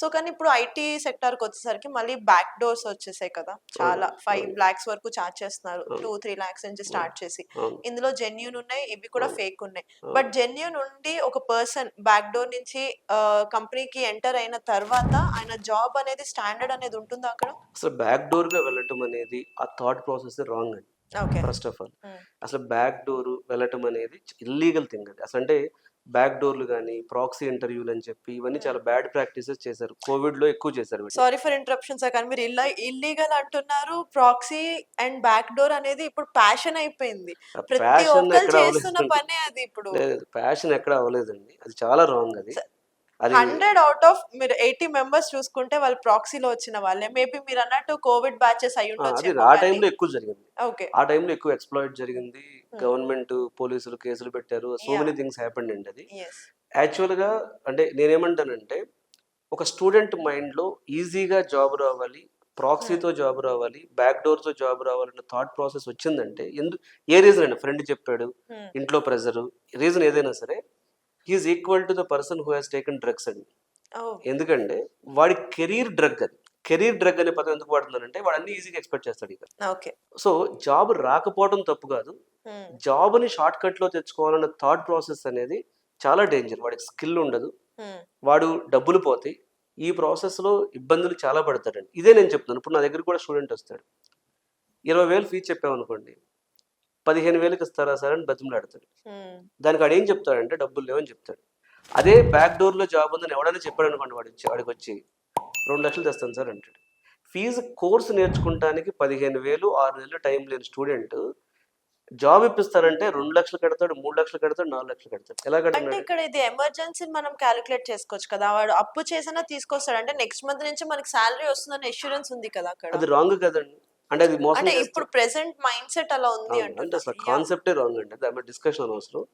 So కానీ ఇప్పుడు IT sector కి వచ్చేసరికి మళ్ళీ బ్యాక్ డోర్స్ వచ్చేసాయి కదా, చాలా 5 lakhs వరకు చార్జ్ చేస్తున్నారు, 2-3 lakhs నుంచి స్టార్ట్ చేసి. ఇందులో జెన్యూన్ ఉన్నాయి, ఇవి కూడా ఫేక్ ఉన్నాయి. బట్ జెన్యూన్ ఉండి ఒక పర్సన్ బ్యాక్ డోర్ నుంచి కంపెనీకి ఎంటర్ అయిన తర్వాత ఆయన జాబ్ అనేది స్టాండర్డ్ అనేది ఉంటుందా అక్కడ? అసలు బ్యాక్ డోర్ గా వెళ్ళటం అనేది ఆ థాట్ ప్రాసెస్ రాంగ్ అండి. ఫస్ట్ ఆఫ్ ఆల్ అసలు బ్యాక్ డోర్ వెళ్ళటం అనేది ఇల్లీగల్ థింగ్ అది. అసలు అంటే బ్యాక్ డోర్లు కానీ ప్రాక్సీ ఇంటర్వ్యూలు అని చెప్పి ఇవన్నీ చాలా బ్యాడ్ ప్రాక్టీసెస్ చేశారు, కోవిడ్ లో ఎక్కువ చేశారు. సారీ ఫర్ ఇంటరప్షన్ సార్, కానీ మీరు ఇల్లీగల్ అంటున్నారు. ప్రాక్సీ అండ్ బ్యాక్ డోర్ అనేది ఇప్పుడు ప్యాషన్ అయిపోయింది, ప్రతి ఒక్కరు చేస్తున్న పనే అది. ఇప్పుడు ప్యాషన్ ఎక్కడ అవ్వలేదండి, అది చాలా రాంగ్. అది 100 out of మీరు 80 members చూసుకుంటే వాళ్ళు ప్రాక్సీలో వచ్చిన వాళ్ళే. మేబీ మీరు అన్నట్టు కోవిడ్ బ్యాచెస్ అయి ఉండొచ్చు. ఆ టైంలో ఎక్కువ జరిగింది, ఓకే ఆ టైంలో ఎక్కువ ఎక్స్ప్లాయిట్ జరిగింది. గవర్నమెంట్ పోలీసులు కేసులు పెట్టారు, సో మెనీ థింగ్స్ హ్యాపెండ్ అండి. అది యాక్చువల్ గా అంటే నేనేమంటానంటే ఒక స్టూడెంట్ మైండ్ లో ఈజీగా జాబ్ రావాలి, ప్రాక్సీతో జాబ్ రావాలి, బ్యాక్ డోర్ తో జాబ్ రావాలన్న థాట్ ప్రాసెస్ వచ్చిందంటే ఏ రీజన్ అండి, ఫ్రెండ్ చెప్పాడు, ఇంట్లో ప్రెజర్, రీజన్ ఏదైనా సరే he is equal to the person who has taken drugs అండి. ఎందుకంటే వాడి కెరీర్ డ్రగ్ అది. కెరీర్ డ్రగ్ అనే పదం ఎందుకు వాడుతున్నానంటే వాడు అన్ని ఈజీగా ఎక్స్పెక్ట్ చేస్తాడు ఇక. సో జాబ్ రాకపోవడం తప్పు కాదు, జాబ్ ని షార్ట్ కట్ లో తెచ్చుకోవాలన్న థాట్ ప్రాసెస్ అనేది చాలా డేంజర్. వాడికి స్కిల్ ఉండదు, వాడు డబ్బులు పోతాయి, ఈ ప్రాసెస్ లో ఇబ్బందులు చాలా పడతాడండి. ఇదే నేను చెప్తున్నాను. ఇప్పుడు నా దగ్గర కూడా స్టూడెంట్ వస్తాడు, 20,000 ఫీజు చెప్పామనుకోండి, 15,000కి ఇస్తారా సార్ అని బతిమలాడతాడు. దానికి వాడు ఏం చెప్తాడంటే డబ్బులు లేవని చెప్తాడు. అదే బ్యాక్ డోర్ లో జాబ్ ఉందని ఎవడైనా చెప్పాడు అనుకోండి, వాడికి వచ్చి 2 లక్షలు తెస్తాను సార్ అంటాడు. ఫీజు కోర్సు నేర్చుకుంటానికి 15,000 6 నెలలు టైం లేని స్టూడెంట్ జాబ్ ఇప్పిస్తారంటే 2 లక్షలు కడతాడు, 3 లక్షలు కడతాడు, 4 లక్షలు కడతాడు. ఎలా కడతాడు? ఇక్కడ ఇది ఎమర్జెన్సీ మనం క్యాలిక్యులేట్ చేసుకోవచ్చు కదా, వాడు అప్పు చేసినా తీసుకొస్తాడు అంటే నెక్స్ట్ మంత్ నుంచి మనకి సాలరీ వస్తుందని అష్యూరెన్స్ ఉంది కదా అక్కడ. అది రాంగ్ కదండి, అంటే అది మోసం. ఇప్పుడు ప్రెసెంట్ మైండ్ సెట్ అలా ఉంది అంటే అసలు కాన్సెప్టే రాంగ్ అండి, అది డిస్కషన్ అవసరం.